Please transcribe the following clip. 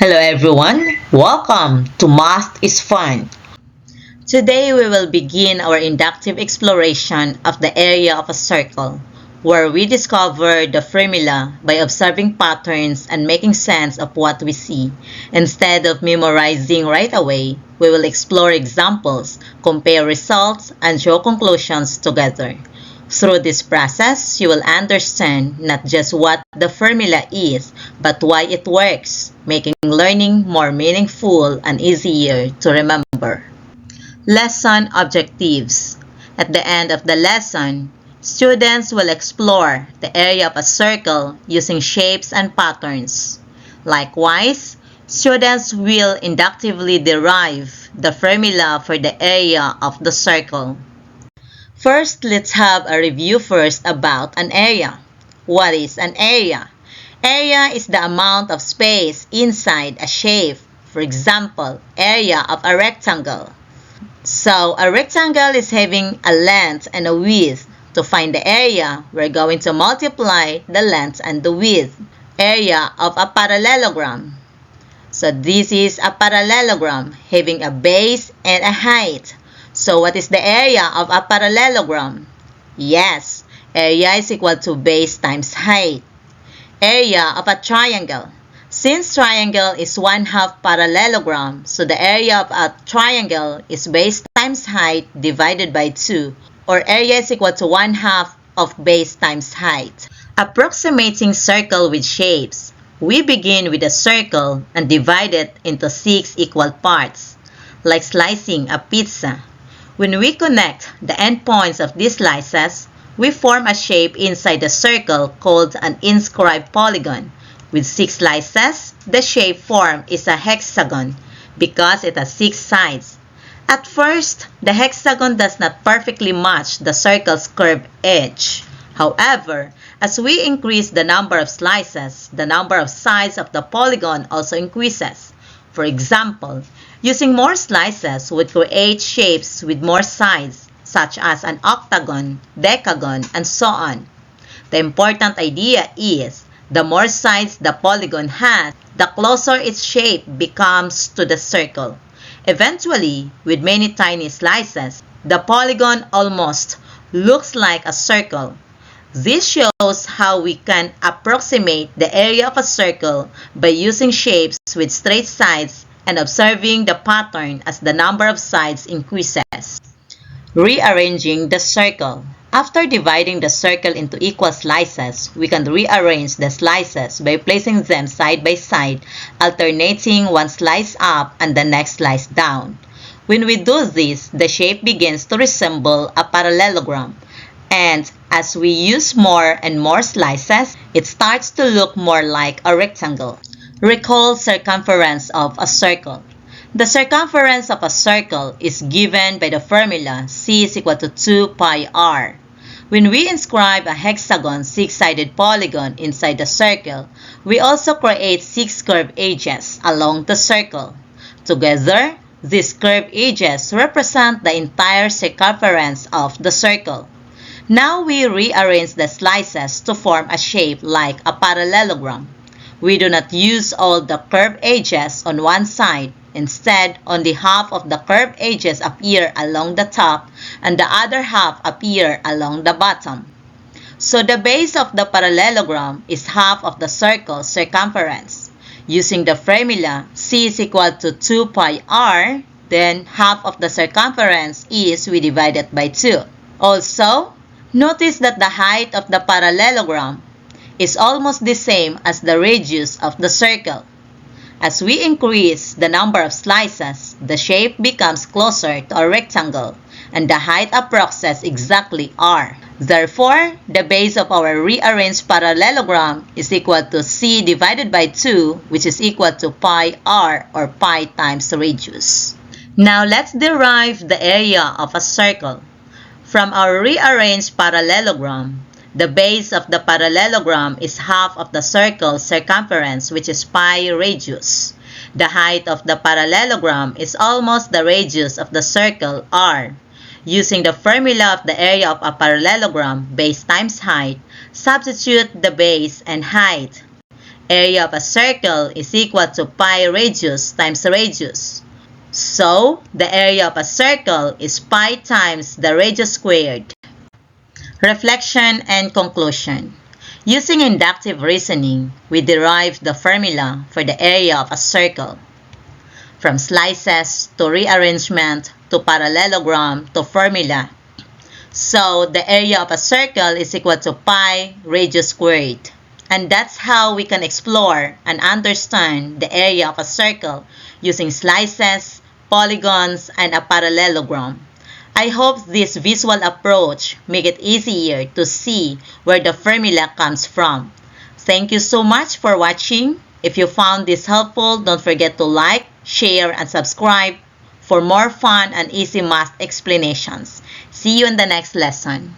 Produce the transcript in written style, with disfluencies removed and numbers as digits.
Hello everyone, welcome to Math is Fun. Today we will begin our inductive exploration of the area of a circle, where we discover the formula by observing patterns and making sense of what we see. Instead of memorizing right away, we will explore examples, compare results, and draw conclusions together. Through this process, you will understand not just what the formula is, but why it works, making learning more meaningful and easier to remember. Lesson objectives. At the end of the lesson, students will explore the area of a circle using shapes and patterns. Likewise, students will inductively derive the formula for the area of the circle. First, let's have a review first about an area. What is an area? Area is the amount of space inside a shape. For example, area of a rectangle. So, a rectangle is having a length and a width. To find the area, we're going to multiply the length and the width. Area of a parallelogram. So, this is a parallelogram having a base and a height. So, what is the area of a parallelogram? Yes, area is equal to base times height. Area of a triangle. Since triangle is 1/2 parallelogram, so the area of a triangle is base times height divided by 2, or area is equal to 1/2 of base times height. Approximating circle with shapes. We begin with a circle and divide it into 6 equal parts, like slicing a pizza. When we connect the endpoints of these slices, we form a shape inside the circle called an inscribed polygon. With 6 slices, the shape formed is a hexagon because it has 6 sides. At first, the hexagon does not perfectly match the circle's curved edge. However, as we increase the number of slices, the number of sides of the polygon also increases. For example, using more slices would create shapes with more sides, such as an octagon, decagon, and so on. The important idea is, the more sides the polygon has, the closer its shape becomes to the circle. Eventually, with many tiny slices, the polygon almost looks like a circle. This shows how we can approximate the area of a circle by using shapes with straight sides and observing the pattern as the number of sides increases. Rearranging the circle. After dividing the circle into equal slices, we can rearrange the slices by placing them side by side, alternating one slice up and the next slice down. When we do this, the shape begins to resemble a parallelogram. And as we use more and more slices, it starts to look more like a rectangle. Recall circumference of a circle. The circumference of a circle is given by the formula C is equal to 2 pi r. When we inscribe a hexagon 6-sided polygon inside the circle, we also create 6 curved edges along the circle. Together, these curved edges represent the entire circumference of the circle. Now we rearrange the slices to form a shape like a parallelogram. We do not use all the curved edges on one side. Instead, only half of the curved edges appear along the top and the other half appear along the bottom. So the base of the parallelogram is half of the circle's circumference. Using the formula C is equal to 2 pi r, then half of the circumference is we divide it by 2. Also, notice that the height of the parallelogram is almost the same as the radius of the circle. As we increase the number of slices, the shape becomes closer to a rectangle, and the height approximates exactly r. Therefore, the base of our rearranged parallelogram is equal to c divided by 2, which is equal to pi r, or pi times radius. Now let's derive the area of a circle. From our rearranged parallelogram, the base of the parallelogram is half of the circle's circumference, which is pi radius. The height of the parallelogram is almost the radius of the circle r. Using the formula of the area of a parallelogram, base times height, substitute the base and height. Area of a circle is equal to pi radius times radius. So, the area of a circle is pi times the radius squared. Reflection and conclusion. Using inductive reasoning, we derived the formula for the area of a circle. From slices to rearrangement to parallelogram to formula. So, the area of a circle is equal to pi radius squared. And that's how we can explore and understand the area of a circle using slices, polygons, and a parallelogram. I hope this visual approach make it easier to see where the formula comes from. Thank you so much for watching. If you found this helpful, don't forget to like, share, and subscribe for more fun and easy math explanations. See you in the next lesson.